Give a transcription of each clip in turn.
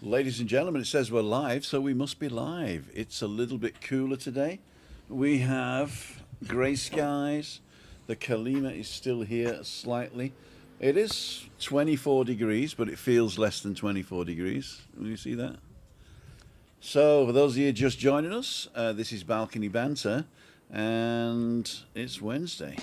Ladies and gentlemen, it says we're live, so we must be live. It's a little bit cooler today. We have grey skies. The Kalima is still here slightly. It is 24 degrees, but it feels less than 24 degrees. Will you see that? So, for those of you just joining us, this is Balcony Banter, and it's Wednesday.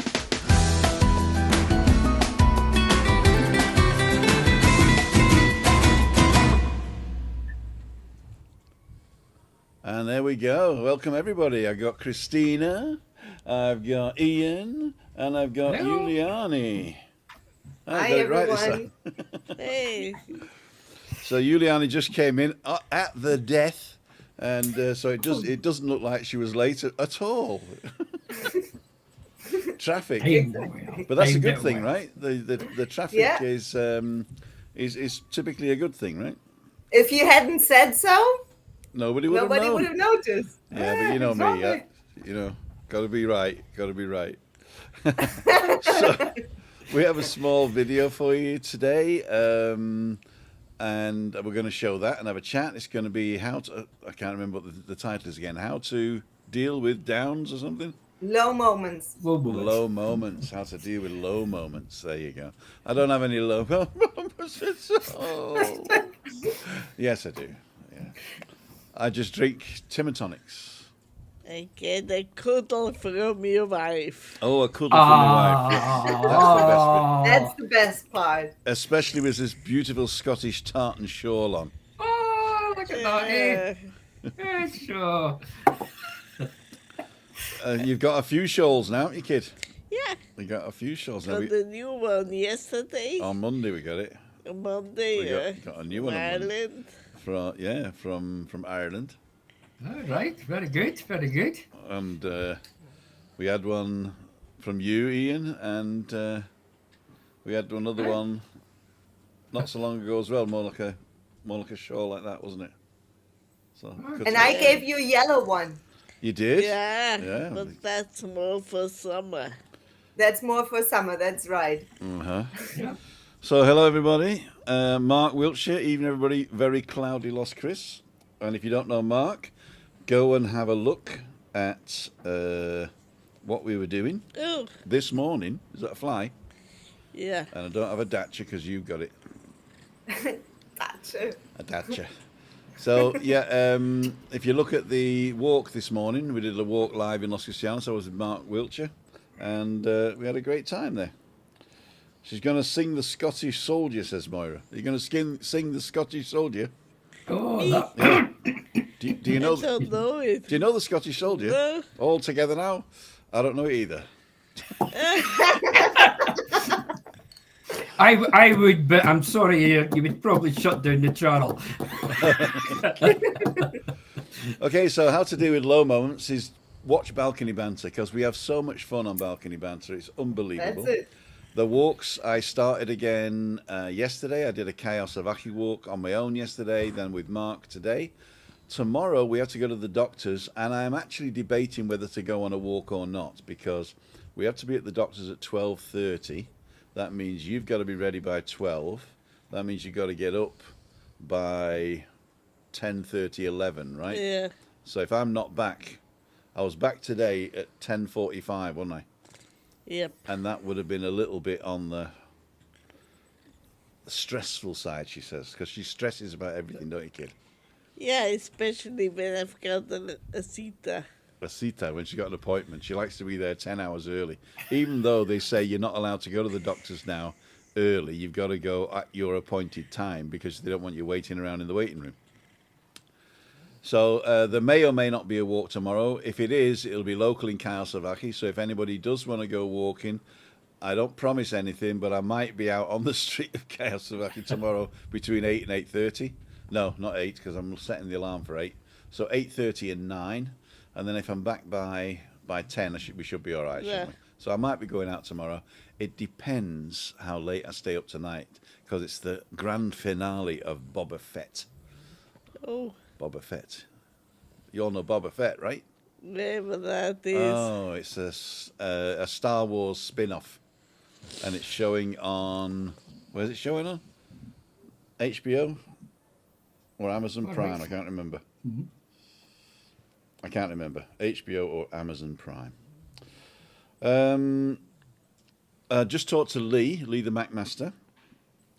And there we go. Welcome, everybody. I've got Christina, I've got Ian, and I've got Hello. Giuliani. Hi, everyone. Hey. So Giuliani just came in at the death, and so it doesn't look like she was late at all. Traffic, but that's a good thing, right? The traffic Yeah. is typically a good thing, right? If you hadn't said so, Nobody would nobody have would known. have noticed. Yeah, but you know me, Exactly. got to be right, got to be right. So we have a small video for you today, and we're going to show that and have a chat. It's going to be how to, I can't remember what the title is again, how to deal with downs or something. Low moments. Low moments, how to deal with low moments. There you go. I don't have any low moments. Yes, I do. Yeah. I just drink Tim and tonics. I get a cuddle from your wife. Oh, a cuddle from my wife. Yes. That's the best bit. That's the best part. Especially with this beautiful Scottish tartan shawl on. Oh, look at that, eh? Yeah, sure. You've got a few shawls now, haven't you, kid? Yeah. We got a few shawls now. Got the new one yesterday. On Monday we got it. On Monday. We got a new one on Monday. Ireland. From Ireland. All right, very good, very good. And we had one from you, Ian, and we had another one not so long ago as well. More like a shawl like that, wasn't it? So. And I gave you a yellow one. You did? Yeah. But that's more for summer. That's more for summer. That's right. Uh-huh. Yeah. So, hello everybody. Mark Wiltshire, evening everybody. Very cloudy Lost Chris. And if you don't know Mark, go and have a look at what we were doing Oh. this morning. Is that a fly? Yeah. And I don't have a Dacia because you've got it. Gotcha. A Dacia. So, yeah, if you look at the walk this morning, we did a walk live in Los Cristianos. I was with Mark Wiltshire, and we had a great time there. She's going to sing the Scottish Soldier, says Moira. Are you going to sing the Scottish Soldier? Oh, that. Yeah. Do you know? I don't know it. Do you know the Scottish Soldier? No. All together now? I don't know it either. I would, but I'm sorry, you would probably shut down the channel. Okay, so how to deal with low moments is watch Balcony Banter because we have so much fun on Balcony Banter. It's unbelievable. That's it. The walks, I started again yesterday. I did a Chaos Savaki walk on my own yesterday, then with Mark today. Tomorrow we have to go to the doctor's, and I'm actually debating whether to go on a walk or not because we have to be at the doctor's at 12:30. That means you've got to be ready by 12. That means you've got to get up by 10:30, 11, right? Yeah. So if I'm not back, I was back today at 10:45, wasn't I? Yep. And that would have been a little bit on the stressful side, she says, because she stresses about everything, don't you, kid? Yeah, especially when I've got a cita. Asita, when she got an appointment, she likes to be there 10 hours early. Even though they say you're not allowed to go to the doctor's now early, you've got to go at your appointed time because they don't want you waiting around in the waiting room. So there may or may not be a walk tomorrow. If it is, it'll be local in Kyle-Savaki. So if anybody does want to go walking, I don't promise anything, but I might be out on the street of Kyle-Savaki tomorrow between 8 and 8:30. No, not 8 because I'm setting the alarm for 8. So 8:30 and 9. And then if I'm back by 10, we should be all right, shouldn't we? So I might be going out tomorrow. It depends how late I stay up tonight because it's the grand finale of Boba Fett. Oh, Boba Fett. You all know Boba Fett, right? whatever that is. Oh, it's a Star Wars spin-off. And it's showing on... Where's it showing on? HBO? or Amazon All Prime. right. I can't remember. I can't remember. HBO or Amazon Prime. Just talked to Lee the Macmaster.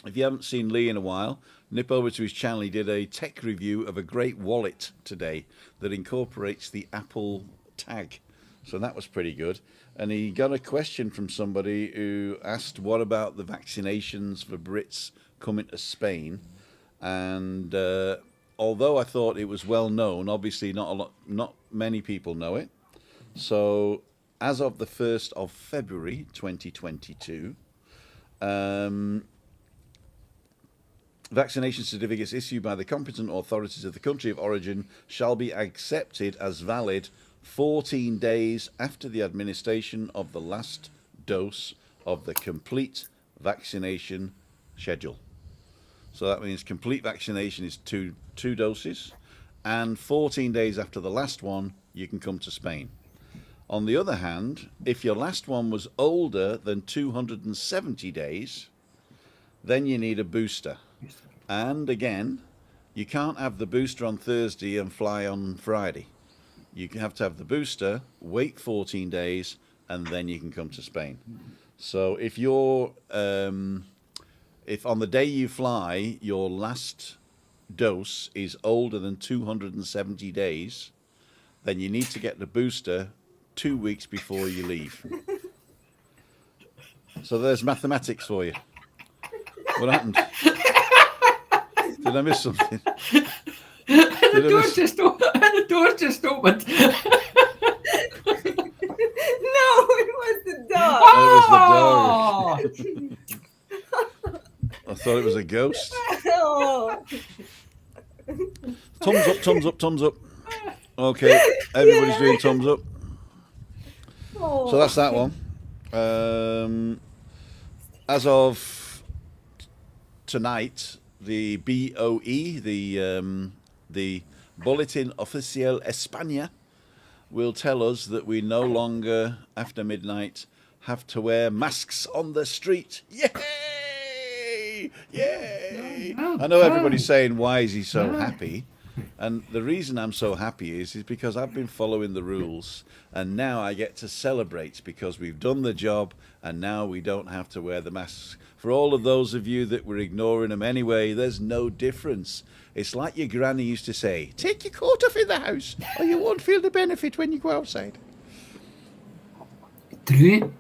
If you haven't seen Lee in a while, nip over to his channel. He did a tech review of a great wallet today that incorporates the Apple tag. So that was pretty good. And he got a question from somebody who asked, what about the vaccinations for Brits coming to Spain? And although I thought it was well known, obviously not many people know it. So as of the 1st of February 2022, vaccination certificates issued by the competent authorities of the country of origin shall be accepted as valid 14 days after the administration of the last dose of the complete vaccination schedule. So that means complete vaccination is two doses, and 14 days after the last one, you can come to Spain. On the other hand, if your last one was older than 270 days, then you need a booster. And again, you can't have the booster on Thursday and fly on Friday. You have to have the booster, wait 14 days, and then you can come to Spain. So if you're, if on the day you fly, your last dose is older than 270 days, then you need to get the booster 2 weeks before you leave. So there's mathematics for you. What happened? Did I miss something? The door's just opened. No, it was the dog. It was the dog. I thought it was a ghost. Oh. Thumbs up, thumbs up, thumbs up. Okay, everybody's doing thumbs up. So that's that one. As of tonight, the BOE, the Boletín Oficial España, will tell us that we no longer, after midnight, have to wear masks on the street. Yay! Yay! I know everybody's saying, why is he so happy? And the reason I'm so happy is because I've been following the rules, and now I get to celebrate because we've done the job, and now we don't have to wear the masks. For all of those of you that were ignoring them anyway, there's no difference. It's like your granny used to say, take your coat off in the house, or you won't feel the benefit when you go outside. True.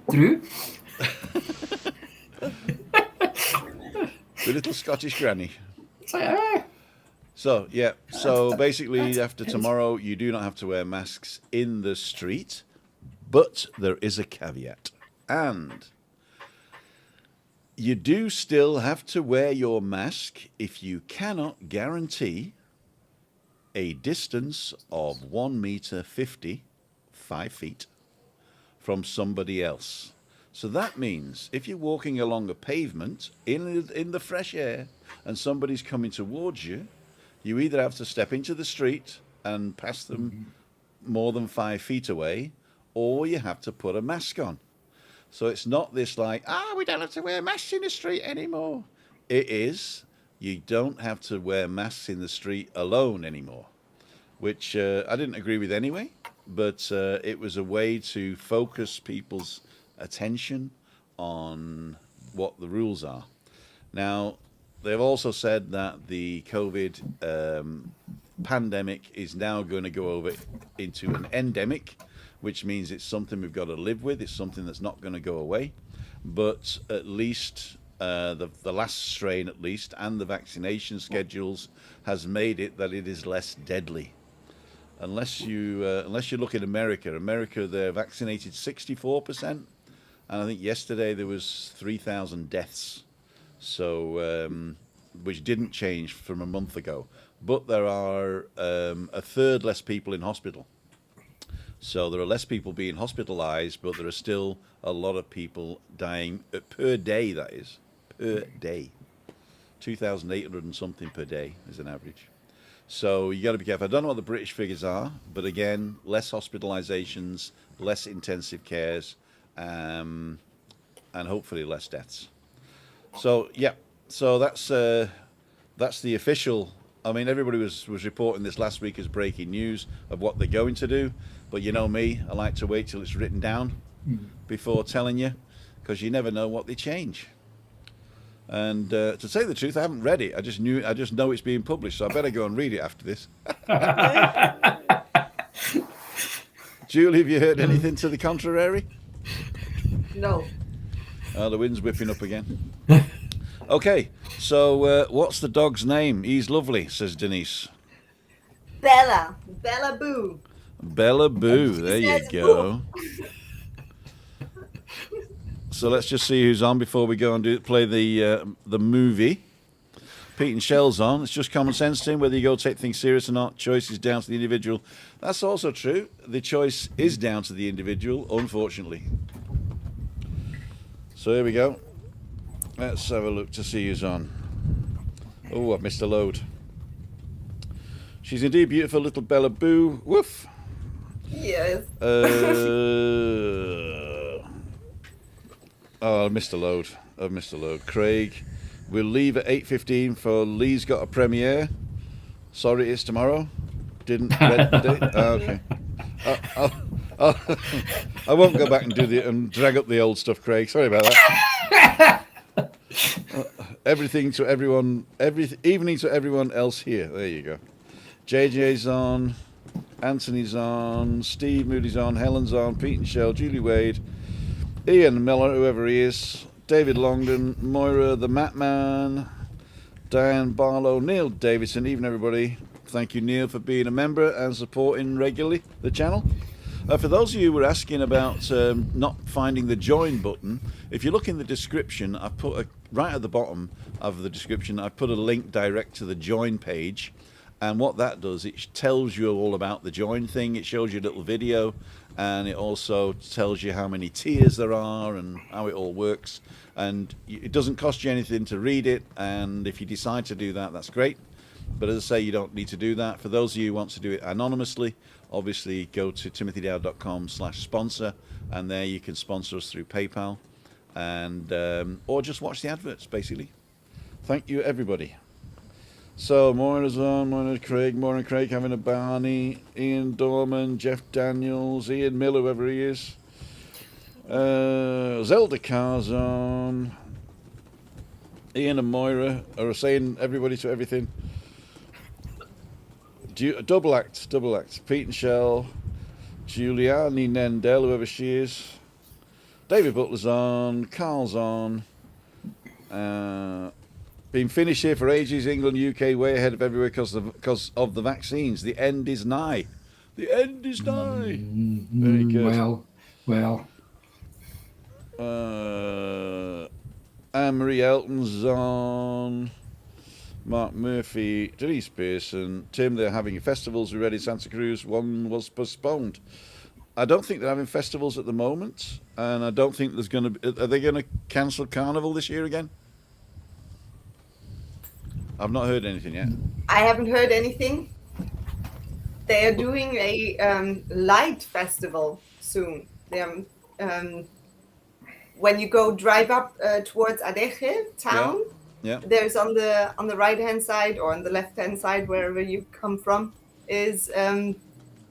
The little Scottish granny. It's like, So, yeah, so basically after tomorrow, you do not have to wear masks in the street, but there is a caveat. And you do still have to wear your mask if you cannot guarantee a distance of 1 meter 50, 5 feet, from somebody else. So that means if you're walking along a pavement in the fresh air and somebody's coming towards you, you either have to step into the street and pass them more than 5 feet away, or you have to put a mask on. So it's not this like, we don't have to wear masks in the street anymore. It is, you don't have to wear masks in the street alone anymore, which I didn't agree with anyway, but it was a way to focus people's attention on what the rules are. Now, they've also said that the COVID pandemic is now going to go over into an endemic, which means it's something we've got to live with. It's something that's not going to go away. But at least the last strain, at least, and the vaccination schedules has made it that it is less deadly. Unless you look at America, they're vaccinated 64%, and I think yesterday there was 3,000 deaths. So, which didn't change from a month ago, but there are a third less people in hospital. So there are less people being hospitalized, but there are still a lot of people dying per day, that is, per day. 2,800 and something per day is an average. So you got to be careful. I don't know what the British figures are, but again, less hospitalizations, less intensive cares, and hopefully less deaths. So yeah, so that's the official I mean, everybody was reporting this last week as breaking news of what they're going to do. But you know me, I like to wait till it's written down before telling you, because you never know what they change. And to tell you the truth, I haven't read it. I just know it's being published, so I better go and read it after this. Julie, have you heard anything to the contrary? No. Oh, the wind's whipping up again. Okay, so what's the dog's name? He's lovely, says Denise. Bella. Bella Boo. Bella Boo, there you says go. So let's just see who's on before we go and play the movie. Pete and Shell's on. It's just common sense to him, whether you go take things serious or not. Choice is down to the individual. That's also true. The choice is down to the individual, unfortunately. So here we go. Let's have a look to see who's on. Oh, I've missed a load. She's indeed beautiful, little Bella Boo. Woof. Yes. Oh, I missed a load. I've missed a load. Craig, we'll leave at 8:15 for Lee's got a premiere. Sorry, it's tomorrow. Didn't read the date. Oh, okay. I won't go back and drag up the old stuff, Craig. Sorry about that. Everything to everyone. Evening to everyone else here. There you go. JJ's on. Anthony's on. Steve Moody's on. Helen's on. Pete and Shell. Julie Wade. Ian Miller, whoever he is, David Longden, Moira the Matman, Diane Barlow, Neil Davidson, even everybody. Thank you, Neil, for being a member and supporting regularly the channel. For those of you who were asking about not finding the join button, if you look in the description, I put right at the bottom of the description, I put a link direct to the join page. And what that does, it tells you all about the join thing. It shows you a little video, and it also tells you how many tiers there are and how it all works. And it doesn't cost you anything to read it, and if you decide to do that, that's great. But as I say, you don't need to do that. For those of you who want to do it anonymously, obviously go to timothydale.com/sponsor, and there you can sponsor us through PayPal, and or just watch the adverts, basically. Thank you, everybody. So, Moira's on, Moira and Craig having a Barney, Ian Dorman, Jeff Daniels, Ian Miller, whoever he is. Zelda Carr's on. Ian and Moira are saying everybody to everything. Double act. Pete and Shell, Giuliani Nendel, whoever she is. David Butler's on, Carl's on. Been finished here for ages. England, UK, way ahead of everywhere because of the vaccines. The end is nigh. The end is nigh. Very good. Well. Anne-Marie Elton's on. Mark Murphy, Denise Pearson, Tim. They're having festivals already. Santa Cruz. One was postponed. I don't think they're having festivals at the moment, and I don't think there's going to be. Are they going to cancel Carnival this year again? I've not heard anything yet. I haven't heard anything. They are doing a light festival soon. When you go drive up towards Adeje town, yeah. There's on the right hand side or on the left hand side, wherever you come from, is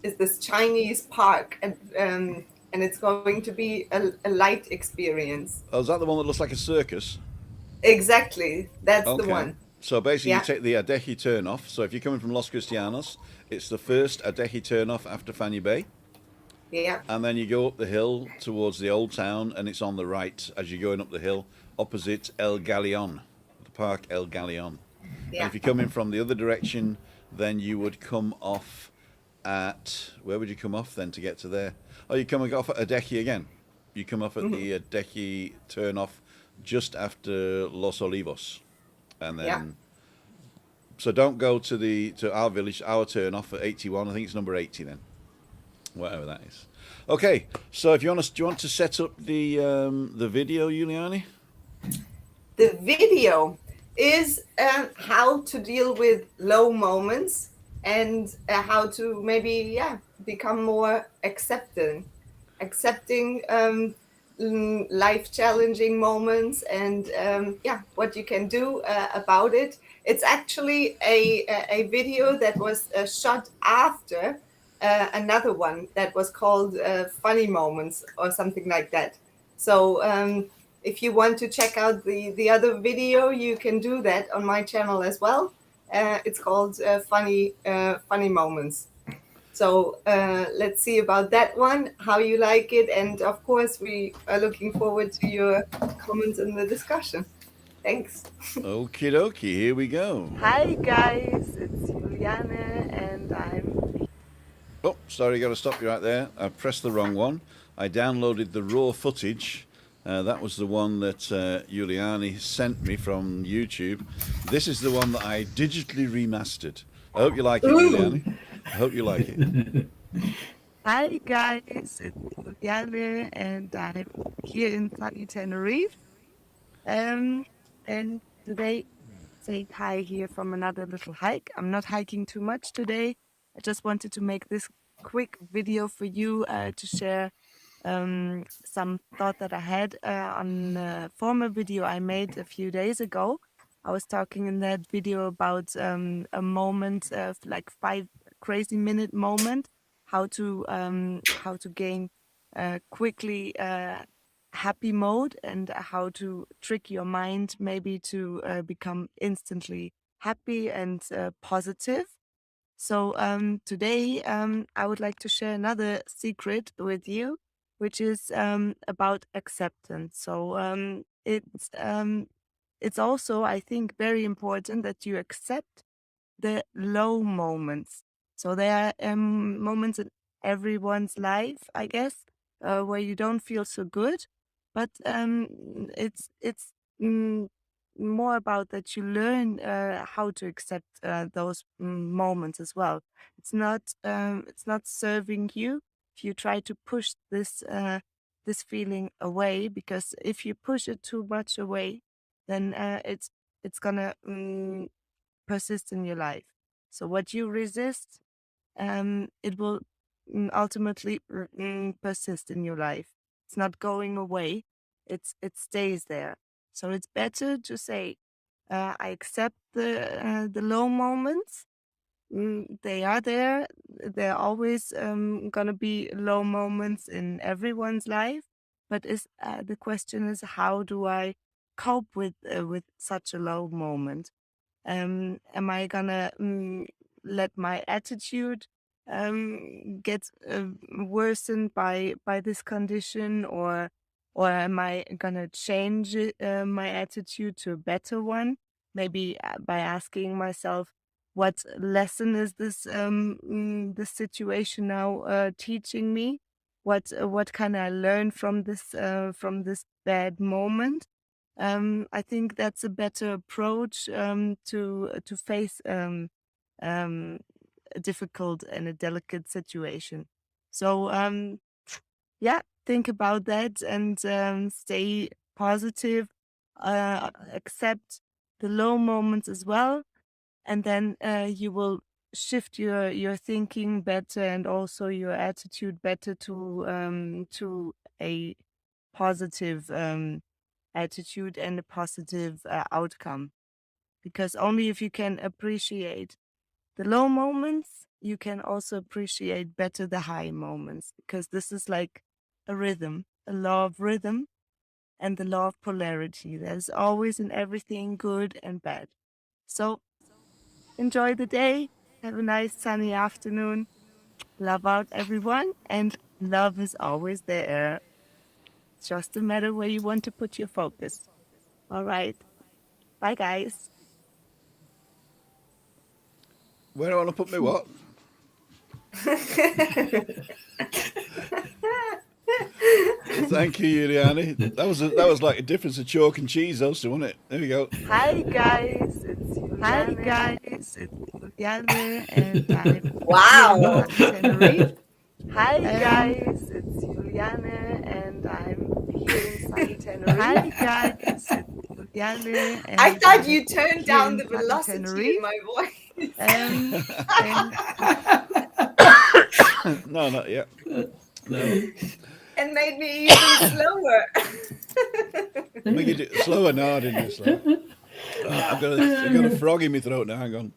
this Chinese park, and it's going to be a light experience. Oh, is that the one that looks like a circus? Exactly, that's the one. So basically, you take the Adeje turnoff. So if you're coming from Los Cristianos, it's the first Adeje turnoff after Fanny Bay. Yeah. And then you go up the hill towards the old town, and it's on the right as you're going up the hill, opposite El Galeon, the park El Galeon. Yeah. And if you're coming from the other direction, then you would come off at... Where would you come off then to get to there? Oh, you're coming off at Adeje again. You come off at the Adeje turnoff just after Los Olivos. And then, so don't go to our village, our turn off at 81. I think it's number 80 then, whatever that is. Okay, so if you want do you want to set up the video, Giuliani? The video is how to deal with low moments and how to maybe become more accepting life challenging moments, and what you can do about it. It's actually a video that was shot after another one that was called Funny Moments or something like that. So if you want to check out the other video, you can do that on my channel as well. It's called Funny Moments. So let's see about that one, how you like it. And of course, we are looking forward to your comments in the discussion. Thanks. Okie dokie, here we go. Hi guys, it's Juliane and I'm... Oh, sorry, got to stop you right there. I pressed the wrong one. I downloaded the raw footage. That was the one that Juliani sent me from YouTube. This is the one that I digitally remastered. I hope you like it, Juliani. I hope you like it. Hi guys, it's Juliane and I'm here in sunny Tenerife. And today, say hi here from another little hike. I'm not hiking too much today. I just wanted to make this quick video for you to share some thought that I had on a former video I made a few days ago. I was talking in that video about a moment of like 5 crazy minute moment, how to gain quickly happy mode and how to trick your mind maybe to become instantly happy and positive. So today I would like to share another secret with you, which is about acceptance. So it's also, I think, very important that you accept the low moments. So there are moments in everyone's life, I guess, where you don't feel so good, but it's more about that you learn how to accept those moments as well. It's not serving you if you try to push this feeling away, because if you push it too much away, then it's gonna persist in your life. So what you resist, it will ultimately persist in your life. It's not going away. It stays there. So it's better to say, I accept the low moments. They are there. There are always gonna be low moments in everyone's life. But the question is, how do I cope with such a low moment? Am I gonna let my attitude get worsened by this condition, or am I gonna change my attitude to a better one? Maybe by asking myself, what lesson is this situation now teaching me? What can I learn from this bad moment? I think that's a better approach to face a difficult and a delicate situation. So yeah, think about that and stay positive. Accept the low moments as well, and then you will shift your thinking better and also your attitude better to a positive attitude and a positive outcome. Because only if you can appreciate the low moments, you can also appreciate better the high moments. Because this is like a rhythm, a law of rhythm, and the law of polarity. There's always in everything good and bad. So enjoy the day. Have a nice sunny afternoon. Love out everyone, and love is always there. It's just a matter where you want to put your focus. All right. Bye, guys. Where do I want to put my what? Thank you, Juliani. That was like a difference of chalk and cheese, also, wasn't it? There we go. Hi, guys. It's Juliane and I'm Wow. here in Tenerife. Hi, guys. It's Juliane and I'm here in sunny Tenerife. Hi, guys. It's Juliane and I thought I'm you turned here down in the sunny velocity Tenerife. in my voice. No, not yet. No. and made me even slower. Make it slower. No, I didn't do slow. I've got a frog in my throat now. Hang on.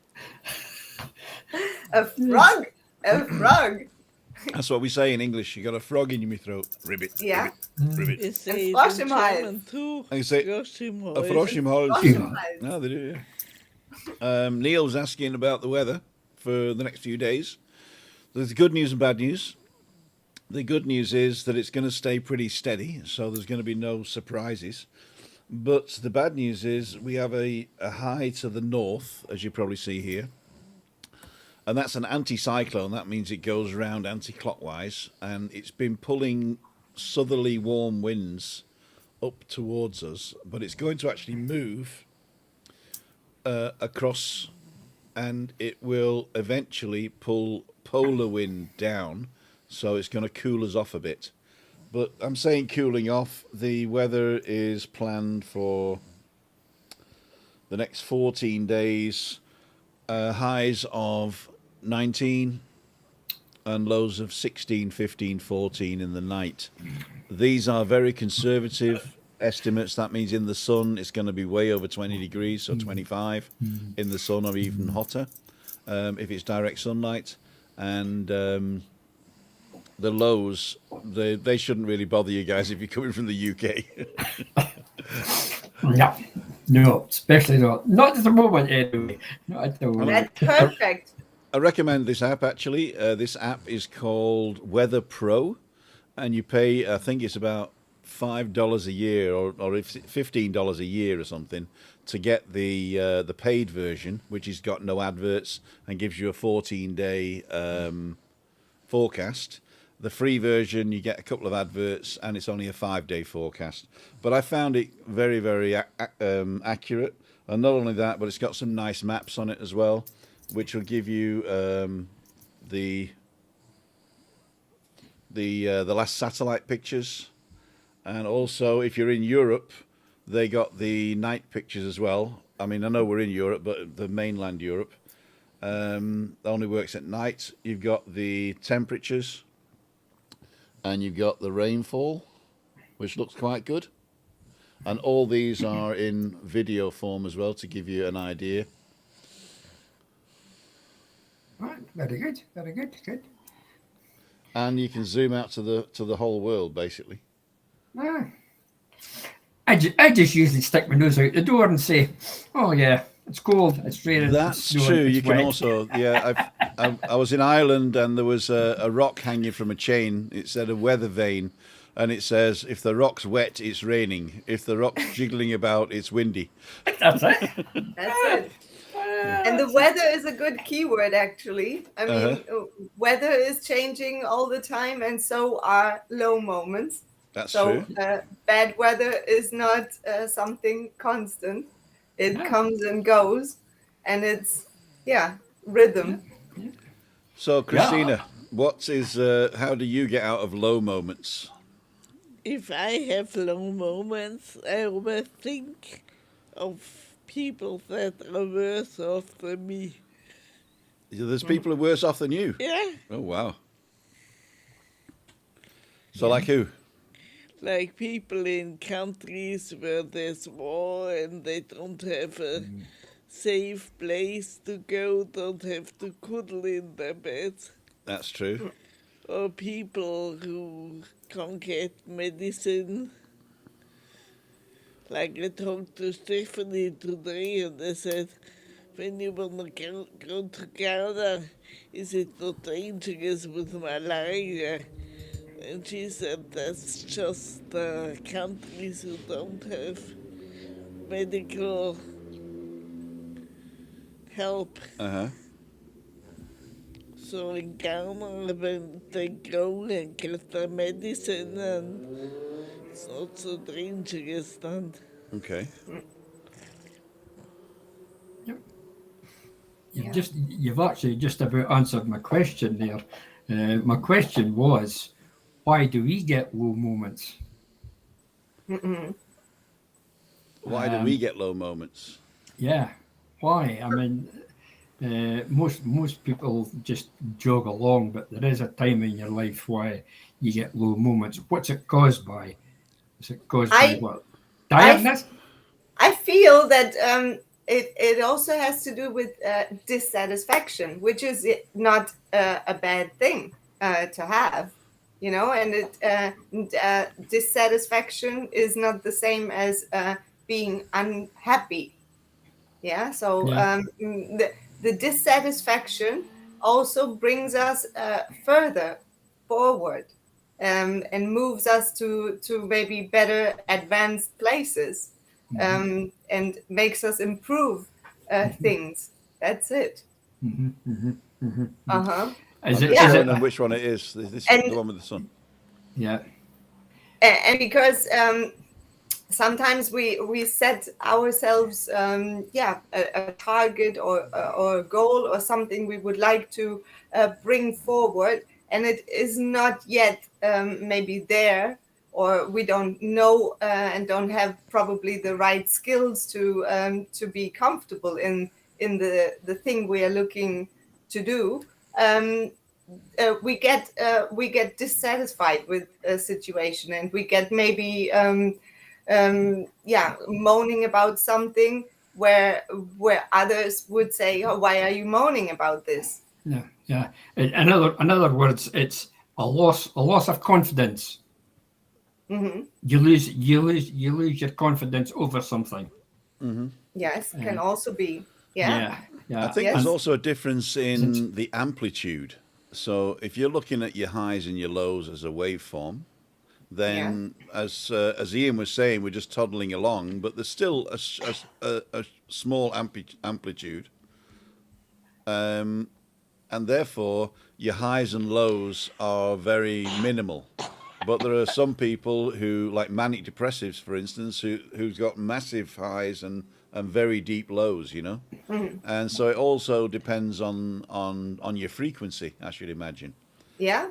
A frog. A frog. That's what we say in English. You got a frog in your throat. Ribbit. Yeah. Ribbit. We say it frosch in im Hals. German too. I say Frosch im a Hals. frosh im Hals. Frosch im Hals. No, they do. Yeah. Neil was asking about the weather for the next few days. There's good news and bad news. The good news is that it's going to stay pretty steady, so there's going to be no surprises. But the bad news is we have a high to the north, as you probably see here. And that's an anticyclone. That means it goes around anti-clockwise, and it's been pulling southerly warm winds up towards us. But it's going to actually move across, and it will eventually pull polar wind down. So it's going to cool us off a bit. But I'm saying cooling off. The weather is planned for the next 14 days. Highs of 19 and lows of 16, 15, 14 in the night. These are very conservative estimates. That means in the sun it's going to be way over 20 degrees, so 25 in the sun, or even hotter if it's direct sunlight. And the lows, they shouldn't really bother you guys if you're coming from the UK. No, especially not at the moment anyway. Not at the moment. That's perfect. I recommend this app, actually. This app is called Weather Pro, and you pay, I think it's about $5 a year or $15 a year or something to get the paid version, which has got no adverts and gives you a 14-day forecast. The free version, you get a couple of adverts, and it's only a 5-day forecast. But I found it very, very accurate. And not only that, but it's got some nice maps on it as well, which will give you the last satellite pictures. And also, if you're in Europe, they got the night pictures as well. I mean, I know we're in Europe, but the mainland Europe only works at night. You've got the temperatures, and you've got the rainfall, which looks quite good. And all these are in video form as well to give you an idea. Right, very good, very good, good. And you can zoom out to the whole world, basically. Ah. I just usually stick my nose out the door and say, "Oh yeah, it's cold, it's raining." That's it's true. snowing, You it's can wet." also, yeah. I was in Ireland, and there was a rock hanging from a chain. It said a weather vane, and it says, if the rock's wet, it's raining. If the rock's jiggling about, it's windy. That's it. That's it. And the weather is a good keyword, actually. I mean, weather is changing all the time, and so are low moments. That's So true. bad weather is not something constant. It comes and goes, and it's, rhythm. So, Christina, how do you get out of low moments? If I have low moments, I always think of people that are worse off than me. There's people who are worse off than you. Yeah, Oh, wow. So, like who? like people in countries where there's war and they don't have a safe place to go, don't have to cuddle in their beds. That's true. Or people who can't get medicine. Like I talked to Stephanie today, and they said, when you want to go to Canada, is it not dangerous with malaria? And she said that's just countries who don't have medical help. Uh-huh. So in Ghana, when they go and get their medicine, and it's not so dangerous then. Okay. You've actually just about answered my question there. My question was, why do we get low moments? Why do we get low moments? Yeah, why? I mean, Most people just jog along, but there is a time in your life why you get low moments. What's it caused by? Is it caused by I what? I Tiredness? I feel that it also has to do with dissatisfaction, which is not a bad thing to have, and dissatisfaction is not the same as being unhappy. Yeah, so Yeah. the dissatisfaction also brings us further forward, and moves us to maybe better advanced places, and makes us improve things. That's it. Uh-huh. Is I'm it? just Is Yeah. it? showing them which one it is. This the and one with the sun. Yeah. and because sometimes we set ourselves a target or a goal or something we would like to bring forward, and it is not yet maybe there, or we don't know and don't have probably the right skills to be comfortable in the thing we are looking to do. We get dissatisfied with a situation, and we get maybe moaning about something where others would say, oh, why are you moaning about this? Yeah. Yeah. In other words, it's a loss of confidence. Hmm. You lose your confidence over something. Yes, can Uh, also be. Yeah. yeah. I Yeah. think there's Yes. also a difference And in the amplitude. So if you're looking at your highs and your lows as a waveform, Yeah. then as Ian was saying, we're just toddling along, but there's still a small amplitude, and therefore your highs and lows are very minimal. But there are some people who, like manic depressives, for instance, who's got massive highs and very deep lows, Mhm. and so it also depends on your frequency, I should imagine. Yeah.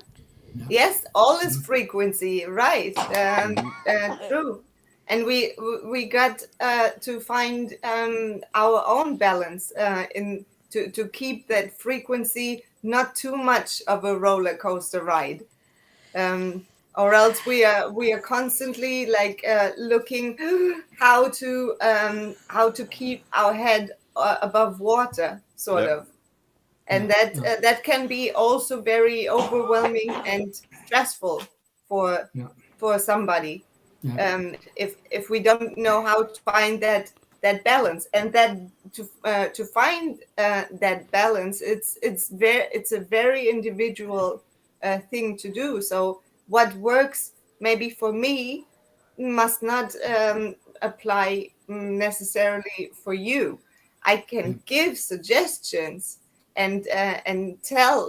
yeah. Yes, all is frequency, right? True. And we got to find our own balance in to keep that frequency not too much of a roller coaster ride, or else we are constantly like looking how to keep our head above water, sort Yep. of, and Yeah. Yeah. that can be also very overwhelming and stressful for Yeah. somebody, Yeah. if we don't know how to find that balance, and that to find that balance, it's a very individual thing to do. So what works maybe for me must not apply necessarily for you. I can give suggestions and tell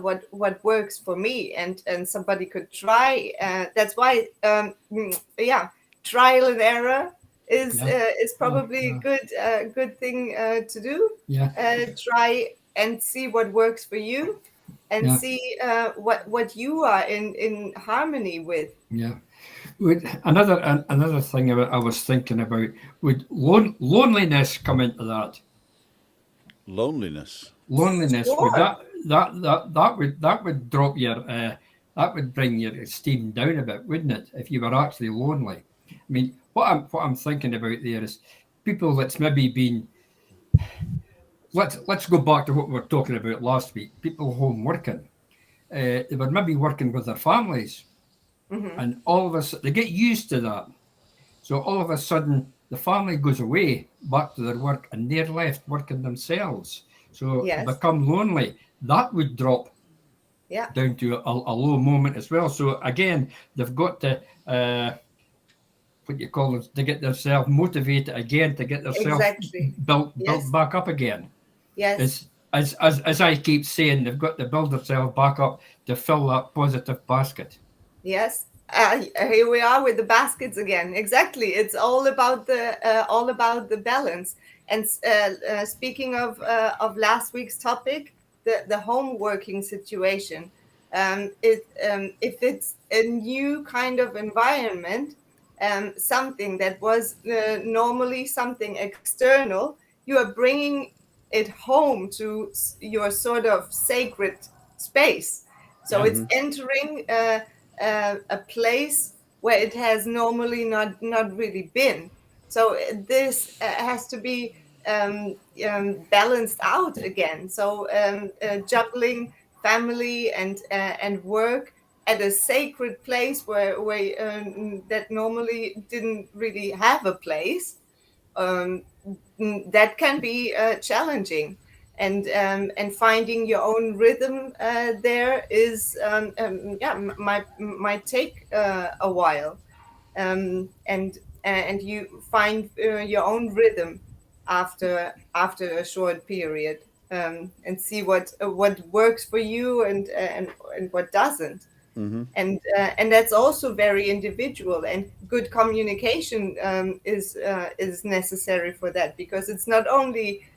what works for me, and somebody could try. That's why trial and error Yeah. is Yeah. probably a Yeah. good thing to do. Yeah. Try and see what works for you, and Yeah. see what you are in harmony with. Yeah. Another thing I was thinking about, would loneliness come into that? Loneliness. Loneliness, would Sure. that would drop your that would bring your esteem down a bit, wouldn't it? If you were actually lonely. I mean, what I'm thinking about there is people that's maybe been, let's go back to what we were talking about last week. People home working, they were maybe working with their families, Hmm. and all of us they get used to that. So all of a sudden, the family goes away back to their work, and they're left working themselves. So they Yes. become lonely. That would drop Yeah. down to a low moment as well. So again, they've got to what you call it, to get themselves motivated again, to get themselves Exactly. built Yes. back up again. Yes. As I keep saying, they've got to build themselves back up to fill that positive basket. Yes. Here we are with the baskets again. Exactly. It's all about the balance. And speaking of last week's topic, the home working situation. If it's a new kind of environment, something that was normally something external, you are bringing it home to your sort of sacred space. So it's entering a place where it has normally not really been. So this has to be balanced out again. So juggling family and work at a sacred place where that normally didn't really have a place, that can be challenging. And finding your own rhythm there is might take a while, and you find your own rhythm after a short period, and see what works for you and what doesn't. And that's also very individual, and good communication is necessary for that, because it's not only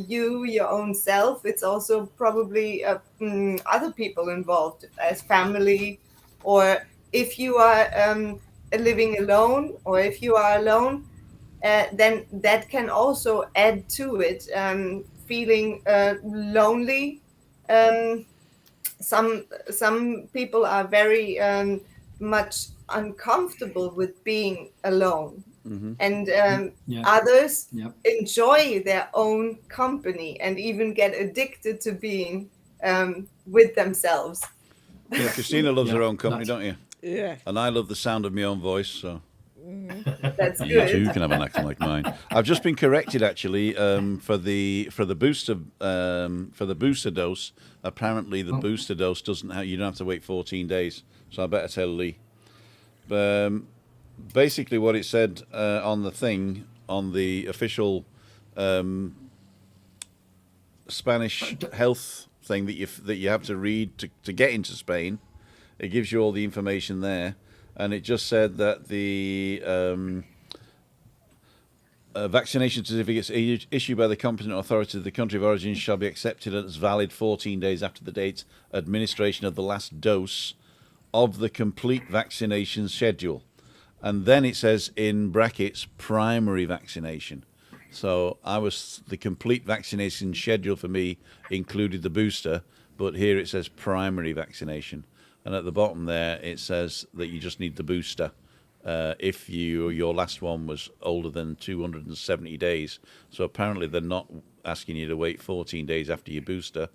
your own self, it's also probably other people involved as family, or if you are living alone, or if you are alone, then that can also add to it, feeling lonely. um, some people are very much uncomfortable with being alone, and Yeah. others Yep. enjoy their own company and even get addicted to being with themselves. Yeah, Christina loves Yeah, her own company, that's- don't you? Yeah. And I love the sound of my own voice, so That's you good. too can have an accent like mine. I've just been corrected actually for the booster dose. Apparently, the booster dose doesn't have, you don't have to wait 14 days. So I better tell Lee. Basically, what it said on the thing, on the official Spanish health thing that you have to read to get into Spain, it gives you all the information there, and it just said that the vaccination certificates issued by the competent authority of the country of origin shall be accepted as valid 14 days after the date administration of the last dose of the complete vaccination schedule. And then it says in brackets, primary vaccination. So the complete vaccination schedule for me included the booster, but here it says primary vaccination. And at the bottom there, it says that you just need the booster if your last one was older than 270 days. So apparently they're not asking you to wait 14 days after your booster,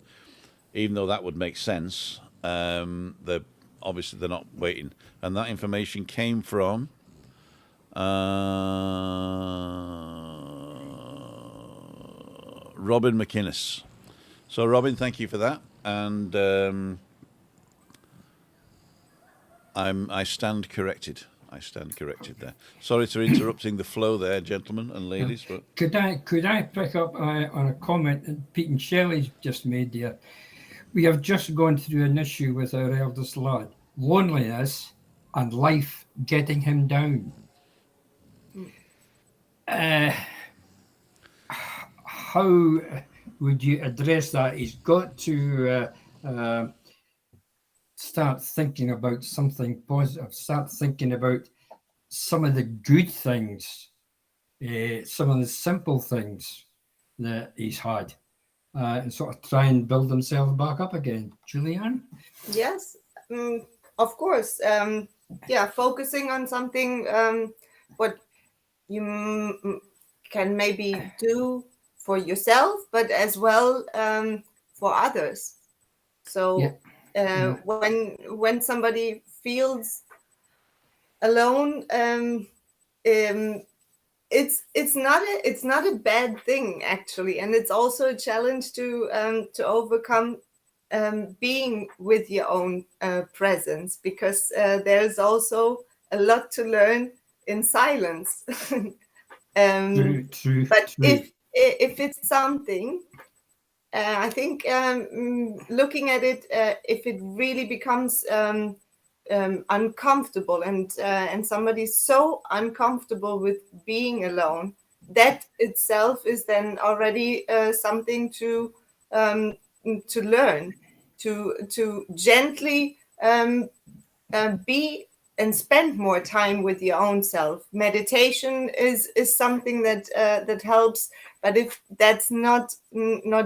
even though that would make sense. They're not waiting. And that information came from Robin McInnes. So Robin, thank you for that. And I stand corrected. I stand corrected there. Sorry for interrupting the flow there, gentlemen and ladies. But Could I pick up on a comment that Pete and Shelley's just made there? We have just gone through an issue with our eldest lad, loneliness and life getting him down. How would you address that? He's got to start thinking about something positive, start thinking about some of the good things, some of the simple things that he's had, and sort of try and build himself back up again. Julianne? Yes, of course. Focusing on something what you can maybe do for yourself, but as well for others. So when somebody feels alone, it's not a bad thing actually, and it's also a challenge to overcome being with your own presence, because there's also a lot to learn in silence. True. But if it's something, I think looking at it, if it really becomes uncomfortable, and somebody's so uncomfortable with being alone, that itself is then already something to learn, to gently be and spend more time with your own self. Meditation is something that helps, But if that's not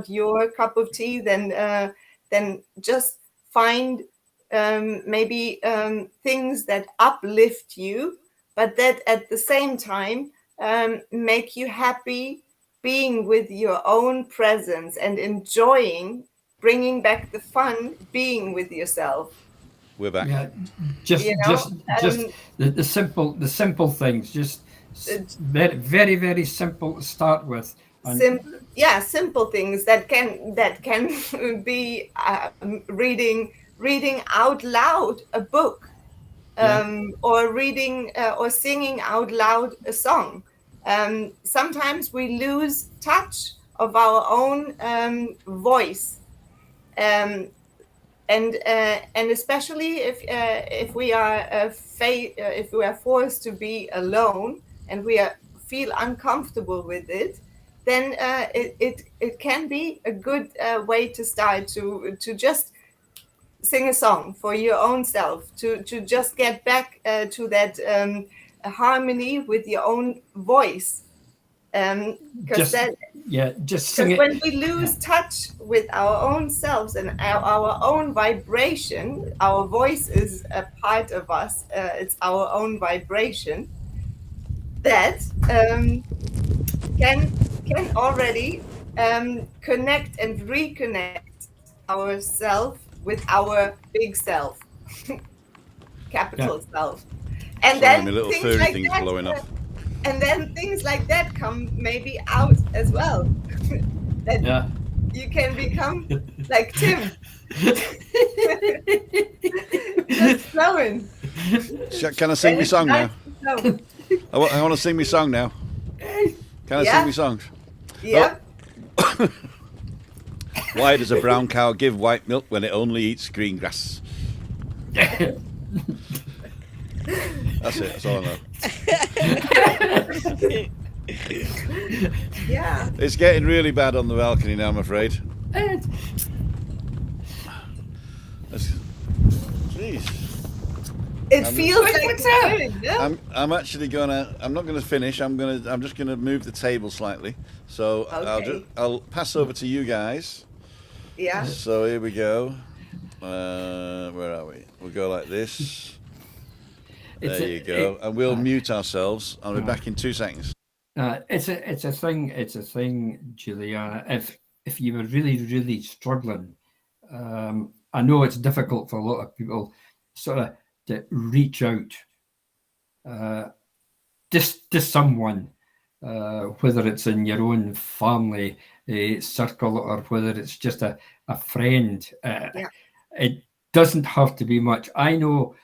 your cup of tea, then just find maybe things that uplift you, but that at the same time make you happy being with your own presence and enjoying, bringing back the fun being with yourself. We're back. Yeah, just You know, just the simple things, just very very very simple to start with. And simple things that can be reading out loud a book, or reading or singing out loud a song. Sometimes we lose touch of our own voice, and especially if we are forced to be alone and feel uncomfortable with it, then it can be a good way to start to just sing a song for your own self, to just get back to that harmony with your own voice, because sing it. when we lose touch with our own selves and our own vibration, our voice is a part of us, it's our own vibration that can already connect and reconnect ourself with our big self, capital self. And Sorry, then my little things furry like thing's that, blowing off. and then things like that come maybe out as well. That you can become like Tim. Just flowing. Can I sing my song now? No. I want to sing my song now. Can I sing my song? Yeah. Oh. Why does a brown cow give white milk when it only eats green grass? That's it. That's all I know. Yeah. It's getting really bad on the balcony now, I'm afraid. Jeez. It feels like what's it's up? good, no? I'm actually gonna. I'm not gonna finish. I'm just gonna move the table slightly. So Okay. I'll pass over to you guys. Yeah. So here we go. Where are we? We'll go like this. There you go. And we'll mute ourselves. I'll be back in 2 seconds. It's a thing, Juliana. If you were really struggling, I know it's difficult for a lot of people, sort of to reach out, just to someone, whether it's in your own family circle or whether it's just a friend. It doesn't have to be much. I know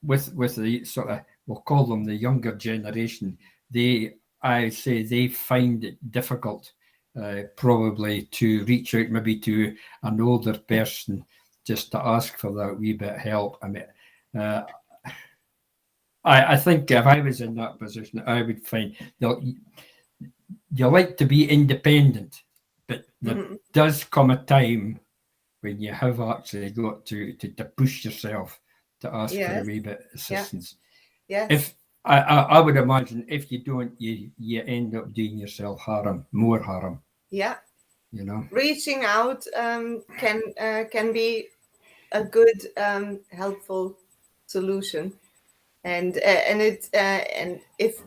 with the sort of, we'll call them the younger generation, I say they find it difficult probably to reach out maybe to an older person just to ask for that wee bit of help. I mean, I think if I was in that position, I would find you like to be independent, but there does come a time when you have actually got to push yourself to ask for a wee bit of assistance. Yes. If I would imagine if you don't, you end up doing yourself more harm. Yeah. You know, reaching out can be a good helpful solution, and if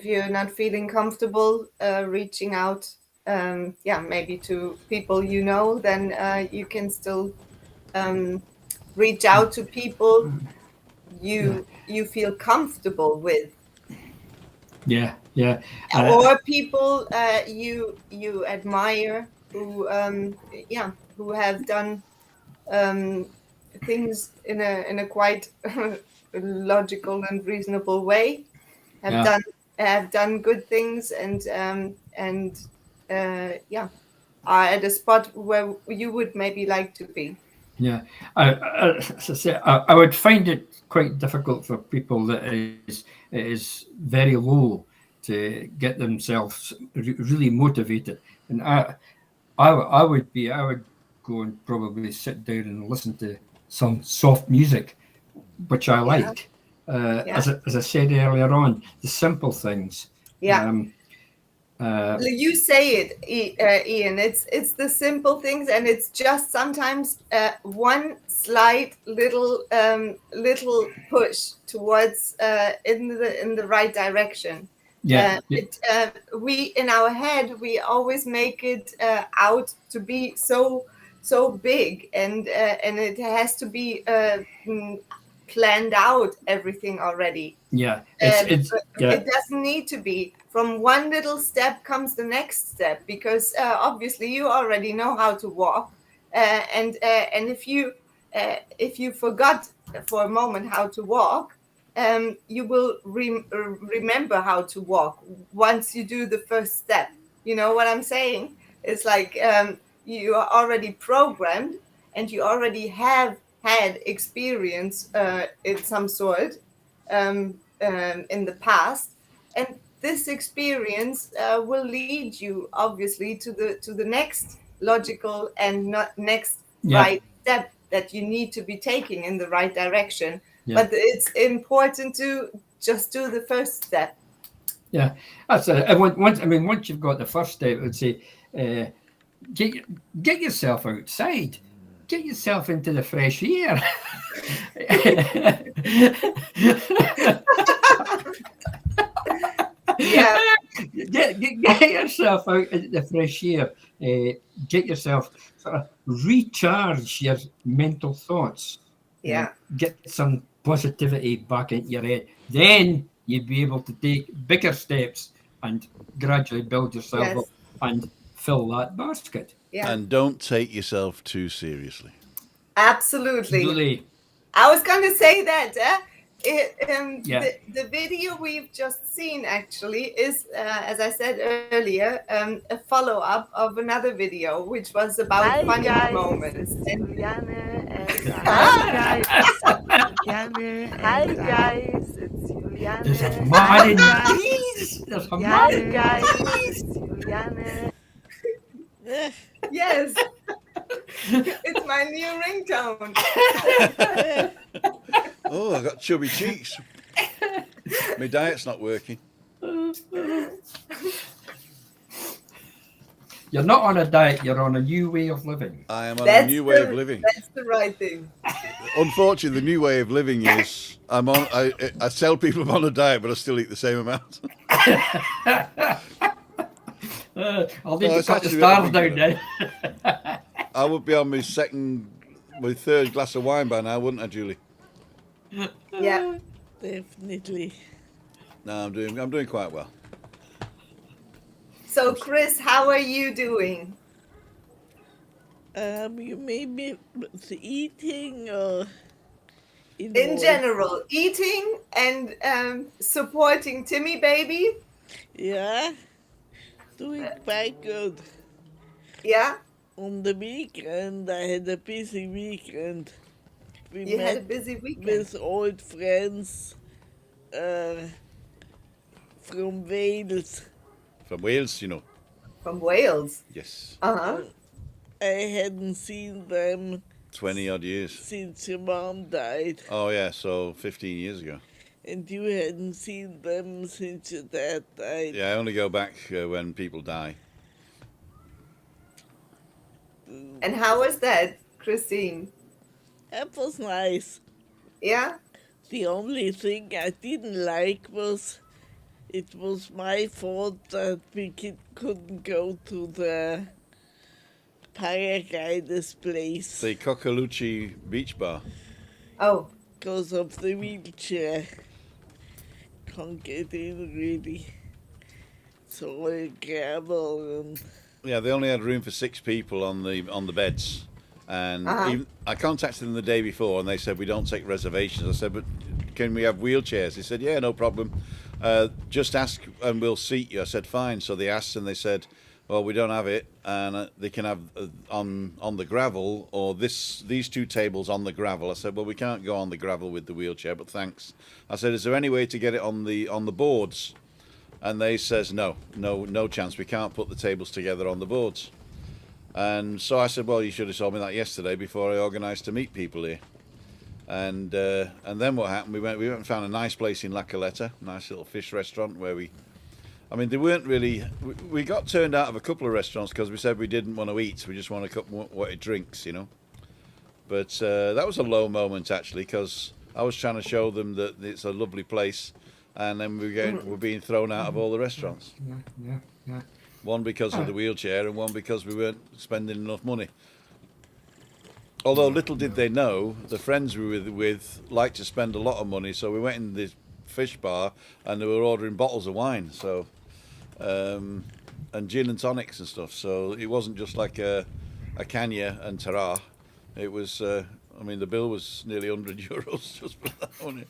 you're not feeling comfortable reaching out, maybe to people you know, then you can still reach out to people you feel comfortable with. Yeah. Or people you admire who have done things in a quite logical and reasonable way, have done good things, and are at a spot where you would maybe like to be. Yeah, as I say, I would find it quite difficult for people that is very low to get themselves really motivated, and I would go and probably sit down and listen to some soft music, which I like. As I said earlier on, the simple things. You say it, Ian. It's the simple things, and it's just sometimes one slight little push towards in the right direction. Yeah. We in our head we always make it out to be so big, and it has to be planned out everything already. Yeah. It doesn't need to be. From one little step comes the next step, because obviously you already know how to walk, and if you forgot for a moment how to walk, you will remember how to walk once you do the first step. You know what I'm saying? It's like you are already programmed, and you already have had experience in some sort in the past, and this experience will lead you obviously to the next logical and next right step that you need to be taking in the right direction. But it's important to just do the first step. Yeah, that's it. And once you've got the first step, I would say, get yourself outside, get yourself into the fresh air. Yeah. Get yourself out into the fresh air. Get yourself sort of recharge your mental thoughts. Yeah. Get some positivity back into your head. Then you'd be able to take bigger steps and gradually build yourself up and fill that basket. Yeah. And don't take yourself too seriously. Absolutely. Really. I was going to say that. The video we've just seen actually is, as I said earlier, a follow-up of another video, which was about funny moments. Hi guys, it's Juliane. There's a man in these. There's a man. Guys, it's Juliane. Yes. It's my new ringtone. Oh, I got chubby cheeks. My diet's not working. You're not on a diet, you're on a new way of living. I am on a new way of living. That's the right thing. Unfortunately, the new way of living is I tell people I'm on a diet, but I still eat the same amount. I'll need to cut the stars down now. I would be on my third glass of wine by now, wouldn't I, Julie? Yeah. Definitely. No, I'm doing quite well. So, Chris, how are you doing? You maybe eating or in general, eating and supporting Timmy baby. Yeah, doing quite good. Yeah. On the weekend, I had a busy weekend. You had a busy weekend with old friends from Wales. From Wales, you know. From Wales. Yes. I hadn't seen them 20 odd years since your mom died. Oh yeah, so 15 years ago. And you hadn't seen them since your dad died. Yeah, I only go back when people die. And how was that, Christine? That was nice. Yeah? The only thing I didn't like was it was my fault that we couldn't go to the paragliders place. The Cocalucci Beach Bar. Oh. Because of the wheelchair. Can't get in really. It's all gravel and... Yeah, they only had room for 6 people on the beds. And even, I contacted them the day before and they said, we don't take reservations. I said, but can we have wheelchairs? They said, yeah, no problem. Just ask and we'll seat you. I said, fine. So they asked and they said, well, we don't have it. And they can have on the gravel or these 2 tables on the gravel. I said, well, we can't go on the gravel with the wheelchair, but thanks. I said, is there any way to get it on the boards? And they says, no chance. We can't put the tables together on the boards. And so I said, well, you should have told me that yesterday before I organised to meet people here. And then what happened? We went and found a nice place in La Caleta, nice little fish restaurant where we I mean, they weren't really. We got turned out of a couple of restaurants because we said we didn't want to eat. We just wanted drinks, you know. But that was a low moment actually, because I was trying to show them that it's a lovely place, and then we're being thrown out of all the restaurants. Yeah. One because of the wheelchair, and one because we weren't spending enough money. Although little did they know, the friends we were with liked to spend a lot of money, so we went in this fish bar and they were ordering bottles of wine, so and gin and tonics and stuff. So it wasn't just like a Canya and Tara. It was, I mean, the bill was nearly €100 just for that one.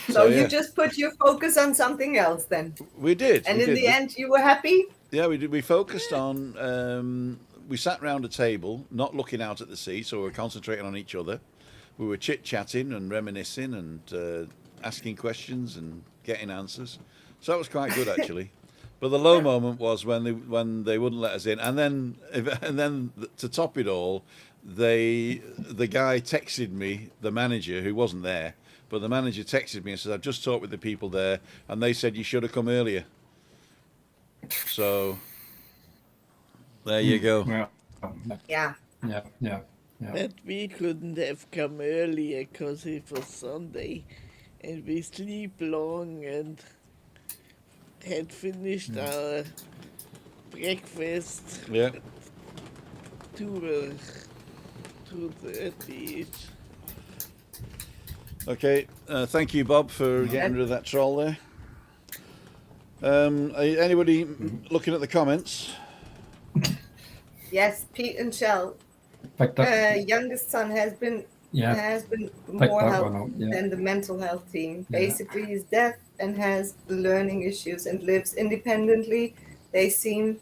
So yeah. you just put your focus on something else then. We did. And in the end, you were happy? Yeah, we did. We focused on. We sat round a table, not looking out at the sea, so we were concentrating on each other. We were chit-chatting and reminiscing and asking questions and getting answers. So that was quite good actually. But the low moment was when they wouldn't let us in, and then to top it all, the guy texted me, the manager who wasn't there, but the manager texted me and said, "I've just talked with the people there, and they said you should have come earlier." So there you go. Yeah. But we couldn't have come earlier because it was Sunday, and we sleep long and had finished our breakfast. Yeah. 2:30. Okay. Thank you, Bob, for getting rid of that troll there. Anybody looking at the comments? Yes, Pete and Shell. Picked up. Youngest son has been Picked more that help one up, yeah. than the mental health team. Yeah. Basically, he's deaf and has learning issues and lives independently. They seem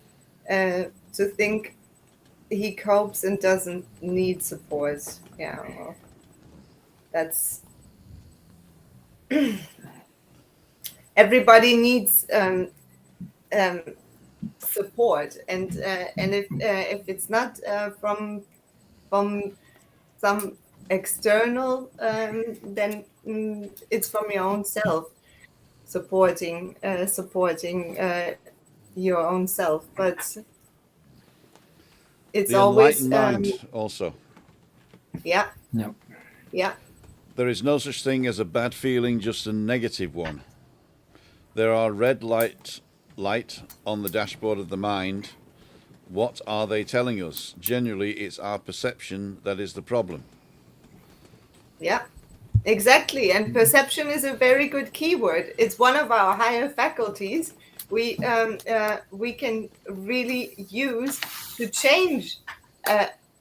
to think he copes and doesn't need support. Yeah, well, that's everybody needs support, and if it's not from some external, then it's from your own self, supporting your own self. But it's The always enlightened mind also. yeah. There is no such thing as a bad feeling, just a negative one. There are red light on the dashboard of the mind. What are they telling us? Generally, it's our perception that is the problem. Yeah, exactly. And perception is a very good keyword. It's one of our higher faculties. We can really use to change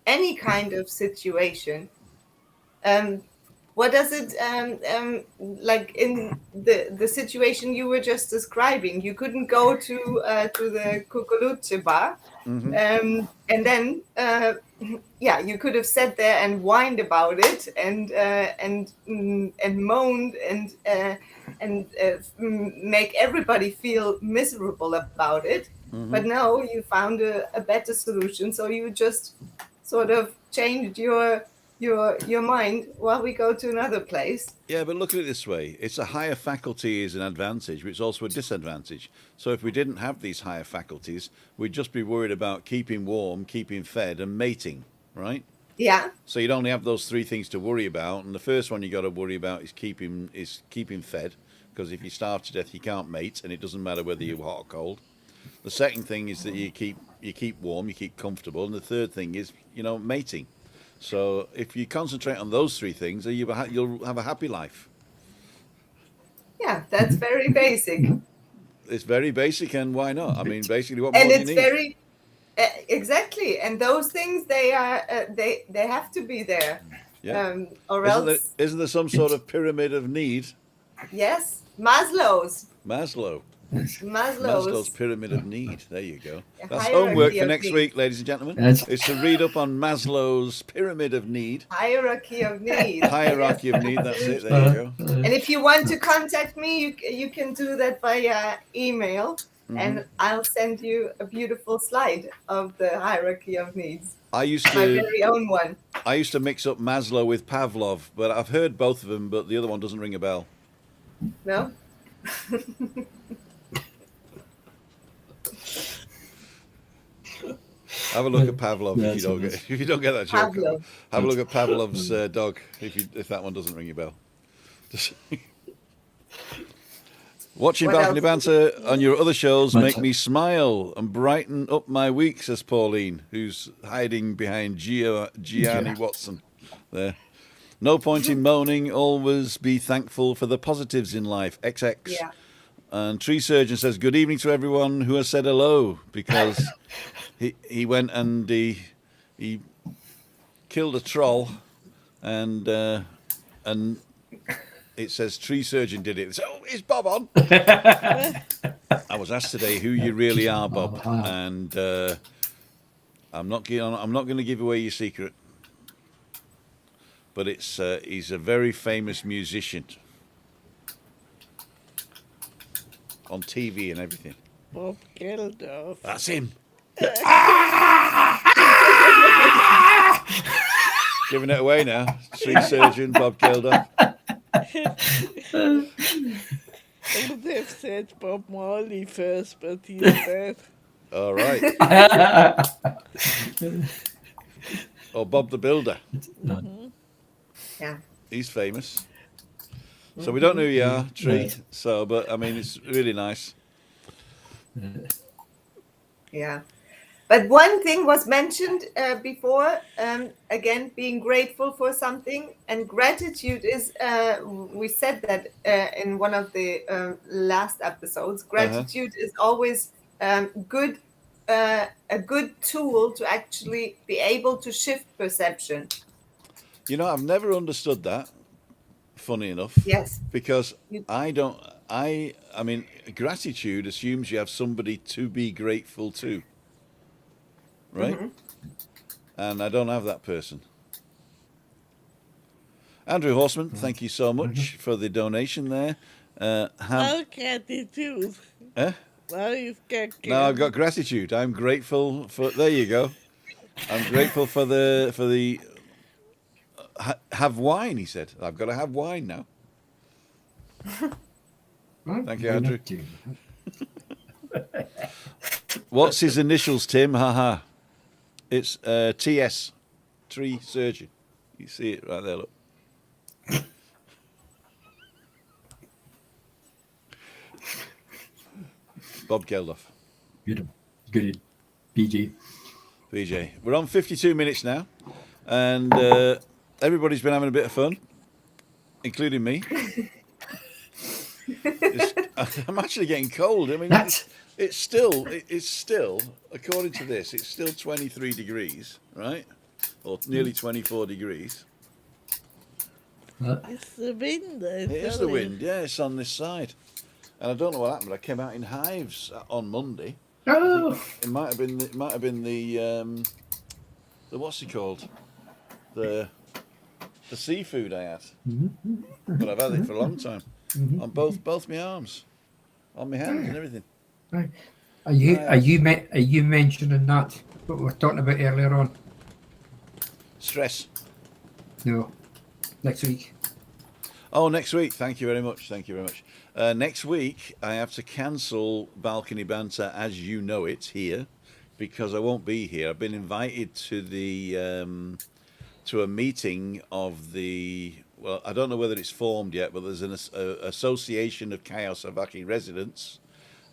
any kind of situation. What does it like in the situation you were just describing? You couldn't go to the Cuculuche bar, and then you could have sat there and whined about it and moaned and make everybody feel miserable about it. But no, you found a better solution. So you just sort of changed your mind while we go to another place. Yeah, but look at it this way. It's a higher faculty is an advantage, but it's also a disadvantage. So if we didn't have these higher faculties, we'd just be worried about keeping warm, keeping fed, and mating, right? Yeah. So you'd only have those three things to worry about, and the first one you got to worry about is keeping fed, because if you starve to death, you can't mate, and it doesn't matter whether you're hot or cold. The second thing is that you keep warm, you keep comfortable, and the third thing is mating. So if you concentrate on those three things, you'll have a happy life. Yeah, that's very basic. It's very basic, and why not? I mean, basically, what more And do you it's need? very exactly. And those things they have to be there. Yeah. Or Isn't there some sort of pyramid of need? Yes, Maslow's Maslow's pyramid of need. There you go. That's Hierarchy homework for of next need. week, ladies and gentlemen. Yes. Is to read up on Maslow's pyramid of need. hierarchy of need. Hierarchy of need. That's it. There you go. And if you want to contact me, you can do that via email, and I'll send you a beautiful slide of the hierarchy of needs. I used My to very own one. mix up Maslow with Pavlov, but I've heard both of them, but the other one doesn't ring a bell. No? Have a look at Pavlov Yeah, if you that's don't get if you don't get that joke. Pavlov. Have a look at Pavlov's dog if that one doesn't ring your bell. Just watching What Balcony else? Banter on your other shows make Banter. me smile and brighten up my week, says Pauline, who's hiding behind Gianni Watson. There. No point in moaning, always be thankful for the positives in life. XX. Yeah. And Tree Surgeon says, good evening to everyone who has said hello, because he went and he killed a troll, and it says Tree Surgeon did it. So, is Bob on? I was asked today who you really are, Bob, and I'm not going to give away your secret, but he's a very famous musician on TV and everything. Bob Geldof. That's him. Giving it away now. Tree Surgeon, Bob Geldof. I would have said Bob Marley first, but he's dead. All right. Or Bob the Builder. Yeah. He's famous. So we don't know who you are, Tree. So, but I mean, it's really nice. Yeah. But one thing was mentioned before, again, being grateful for something. And gratitude is, we said that in one of the last episodes, gratitude is always a good tool to actually be able to shift perception. You know, I've never understood that, funny enough. Yes. Because I mean, gratitude assumes you have somebody to be grateful to. Right? Mm-hmm. And I don't have that person. Andrew Horseman, thank you so much for the donation there. Now gratitude. Eh? Now you've got Now I've got gratitude. I'm grateful for. There you go. I'm grateful for the. Have wine, he said. I've got to have wine now. Thank you, Andrew. What's his initials, Tim? Haha. It's TS, Tree Surgeon. You see it right there, look. Bob Geldof. Good. BJ. BJ. We're on 52 minutes now, and everybody's been having a bit of fun, including me. I'm actually getting cold. I mean, it's still, according to this, it's still 23 degrees, right? Or nearly 24 degrees. It's the wind. It is the wind, yeah, it's on this side. And I don't know what happened. I came out in hives on Monday. Oh. It might have been the what's it called? The seafood I had. But I've had it for a long time. On both my arms, on my hands and everything. Right. Are you mentioning that what we were talking about earlier on? Stress. No. Next week. Oh, next week. Thank you very much. Next week, I have to cancel Balcony Banter as you know it here, because I won't be here. I've been invited to to a meeting of the. Well, I don't know whether it's formed yet, but there's an association of Craicmaster residents,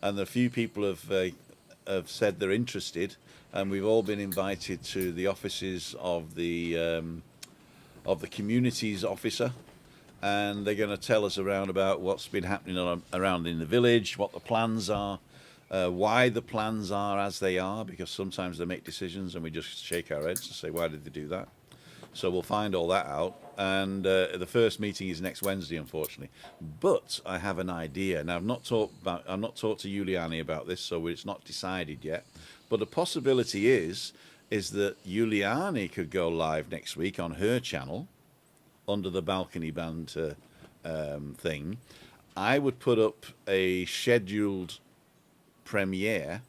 and a few people have said they're interested, and we've all been invited to the offices of the communities officer, and they're going to tell us around about what's been happening around in the village, what the plans are, why the plans are as they are, because sometimes they make decisions and we just shake our heads and say, why did they do that? So we'll find all that out, and the first meeting is next Wednesday, unfortunately. But I have an idea. Now, I've not talked to Giuliani about this, so it's not decided yet. But the possibility is that Giuliani could go live next week on her channel under the Balcony Banter thing. I would put up a scheduled premiere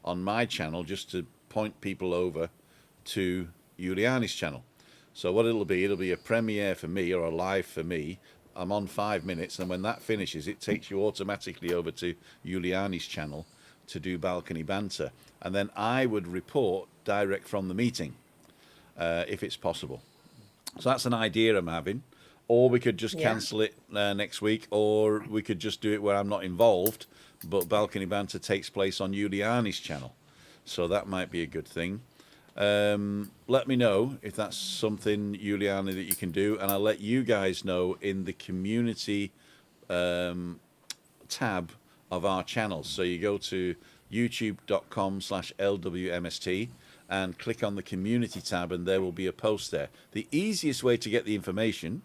on my channel just to point people over to Giuliani's channel. So what it'll be a premiere for me, or a live for me. I'm on 5 minutes, and when that finishes, it takes you automatically over to Giuliani's channel to do balcony banter, and then I would report direct from the meeting, if it's possible. So that's an idea I'm having. Or we could just cancel it next week, or we could just do it where I'm not involved, but balcony banter takes place on Juliani's channel. So that might be a good thing. Let me know if that's something, Juliani, that you can do, and I'll let you guys know in the community tab of our channels. So you go to youtube.com/LWMST and click on the community tab, and there will be a post there. The easiest way to get the information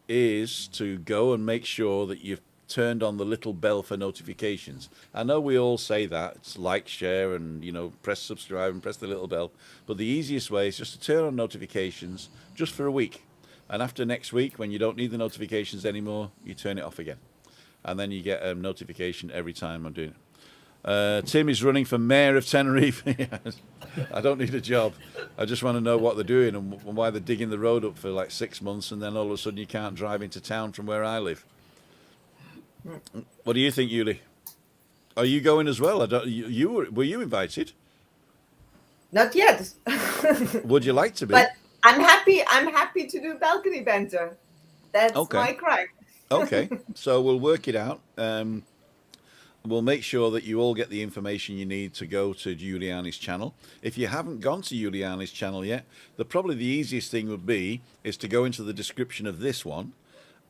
is to go and make sure that you've turned on the little bell for notifications. I know we all say that, it's like, share, and press subscribe and press the little bell, but the easiest way is just to turn on notifications just for a week, and after next week, when you don't need the notifications anymore, you turn it off again, and then you get a notification every time I'm doing it. Tim is running for mayor of Tenerife. I don't need a job. I just want to know what they're doing and why they're digging the road up for like 6 months, and then all of a sudden you can't drive into town from where I live. What do you think, Yuli? Are you going as well? Were you invited? Not yet. Would you like to be? But I'm happy to do balcony banter. That's my crack. Okay, so we'll work it out. We'll make sure that you all get the information you need to go to Juliani's channel. If you haven't gone to Juliani's channel yet, probably the easiest thing would be is to go into the description of this one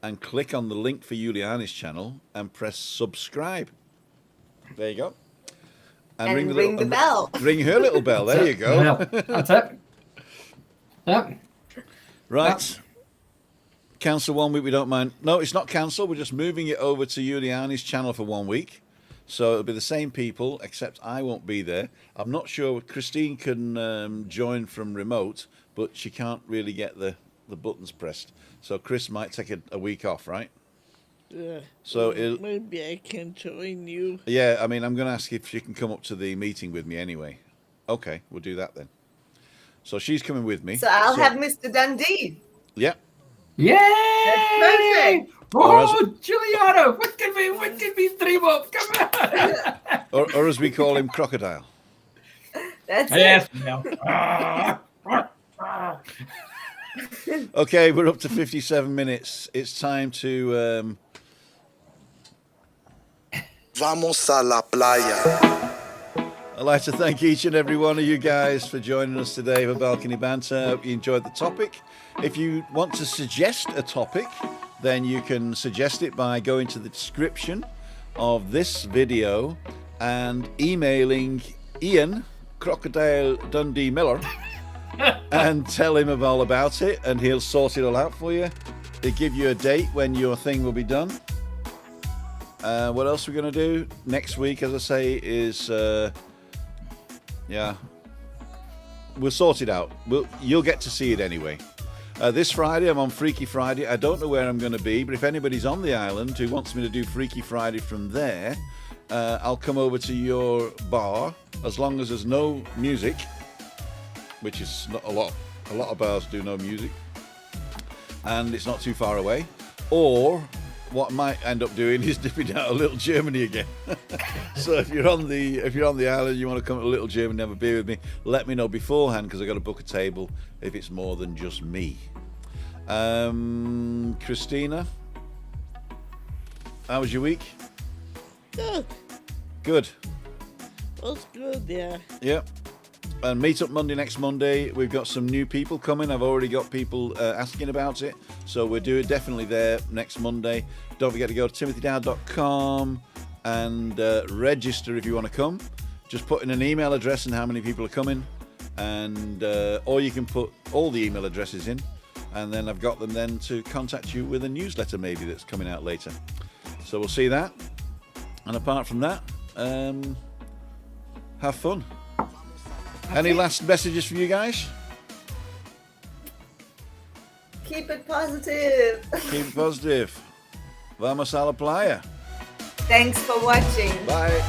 and click on the link for Juliani's channel and press subscribe. There you go. And ring the bell. Ring her little bell. There you go. Yeah, that's it. Yep. Right. Cancel 1 week, we don't mind. No, it's not cancelled. We're just moving it over to Juliani's channel for 1 week. So it'll be the same people, except I won't be there. I'm not sure. Christine can join from remote, but she can't really get the buttons pressed. So Chris might take a week off, right? Yeah. So maybe I can join you. Yeah, I mean, I'm going to ask if she can come up to the meeting with me anyway. Okay, we'll do that then. So she's coming with me. So I'll have Mr. Dundee. Yeah. Yay! That's perfect. Oh, Giuliano, what can we dream of? Come on. or as we call him, Crocodile. That's Yes. Okay, we're up to 57 minutes. It's time to... Vamos a la playa. I'd like to thank each and every one of you guys for joining us today for Balcony Banter. I hope you enjoyed the topic. If you want to suggest a topic, then you can suggest it by going to the description of this video and emailing Ian, Crocodile Dundee Millar, and tell him all about it, and he'll sort it all out for you. He'll give you a date when your thing will be done. What else we're going to do next week, as I say, is... we'll sort it out. You'll get to see it anyway. This Friday, I'm on Freaky Friday. I don't know where I'm going to be, but if anybody's on the island who wants me to do Freaky Friday from there, I'll come over to your bar, as long as there's no music, which is not a lot. A lot of bars do no music, and it's not too far away. Or what I might end up doing is dipping out a Little Germany again. So if you're on the island, you want to come to Little Germany and have a beer with me, let me know beforehand, because I've got to book a table if it's more than just me. Christina, how was your week? Good. Good. That's good, yeah. Yep. And meet up next Monday. We've got some new people coming. I've already got people asking about it. So we're definitely there next Monday. Don't forget to go to timothydowd.com and register if you want to come. Just put in an email address and how many people are coming. And or you can put all the email addresses in. And then I've got them then to contact you with a newsletter maybe that's coming out later. So we'll see that. And apart from that, have fun. Any last messages from you guys? Keep it positive. Keep it positive. Vamos a la playa. Thanks for watching. Bye.